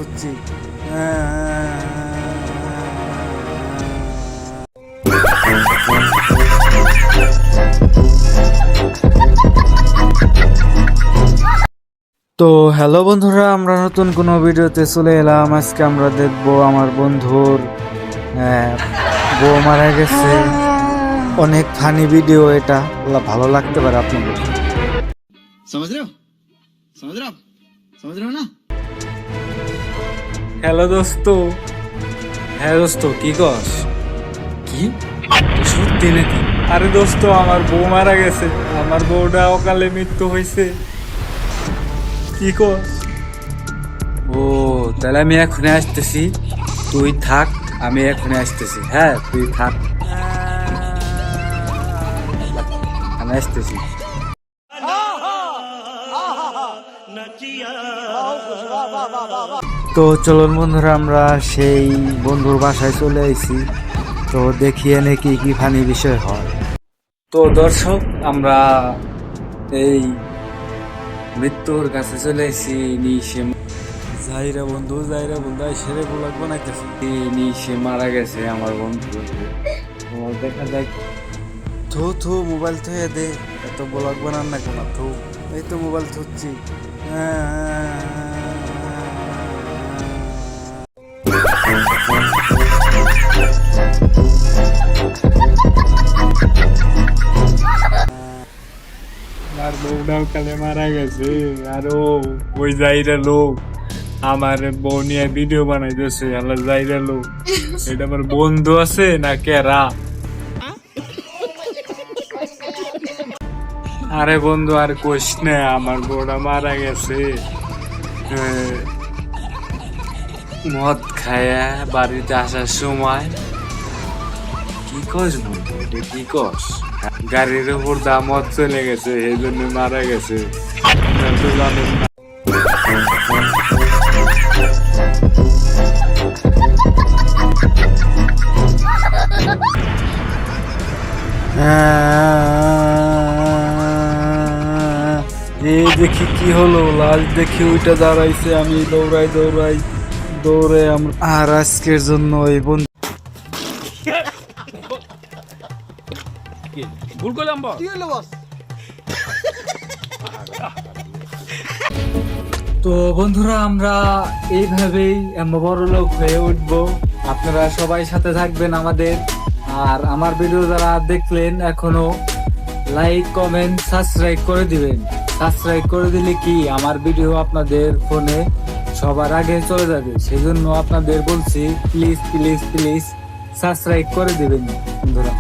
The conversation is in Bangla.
ধরছি। তো হ্যালো বন্ধুরা, আমরা নতুন কোনো ভিডিওতে চলে এলাম। আজকে আমরা দেখবো আমার বন্ধুর বউ মারা গেছে। অনেক ফানি ভিডিও, এটা ভালো লাগতে পারে আপনাদের। হ্যালো দোস্ত। হ্যাঁ দোস্ত, কি কস? কি সত্যি নাকি? আরে দোস্ত, আমার বউ মারা গেছে। আমার বউটা অকালে মৃত্যু হয়েছে। কি কস? ও তাহলে আমি এখনই আসতেছি, তুই থাক। আমি এখনই আসতেছি। হ্যাঁ তুই থাক, আমি আসতেছি। তো চলুন বন্ধুরা, আমরা সেই বন্ধুর বাসায় চলে আইছি। তো দেখিয়ে নাকি কি ফানি বিষয় হয়। তো দর্শক, আমরা এই মৃত্যুর কাছে চলে এসেছি। নিশে যাইরা বন্ধু সেরে ব্লগ বানাইতেছি। নিশে মারা গেছে আমার বন্ধু। দেখা যাক। থু মোবাইল থুয়ে দে, এত ব্লগ বানান না কেন? থু, এই তো মোবাইল থুচ্ছি। আর বউটাও কালে মারা গেছে। আরো ওই যাইরা লোক আমার বউ নিয়ে ভিডিও বানাইতেছে। আল্লাহ, যাইরা লোক এটা আমার বন্ধু আছে না কেরা? আরে বন্ধু, আর কোশ না, আমার বউটা মারা গেছে। মদ খায়া বাড়িতে আসার সময়। কি কস বন্ধু, এটা কি কস? গাড়ির উপর দা মদ চলে গেছে, এই জন্য মারা গেছে। জানেন না। এই দেখি কি হলো, লাশ দেখি ওইটা দাঁড়াইছে। আমি দৌড়ে আমরা আর আজকের জন্য এই বন্ধু ভুল করলাম। তো বন্ধুরা, আমরা এইভাবেই বড় লোক হয়ে উঠবো। আপনারা সবাই সাথে থাকবেন আমাদের। আর আমার ভিডিও যারা দেখলেন এখনো, লাইক কমেন্ট সাবস্ক্রাইব করে দিবেন। সাবস্ক্রাইব করে দিলে কি আমার ভিডিও আপনাদের ফোনে সবার আগে চলে যাবে। সেই জন্য আপনাদের বলছি, প্লিজ প্লিজ প্লিজ সাবস্ক্রাইব করে দিবেন বন্ধুরা।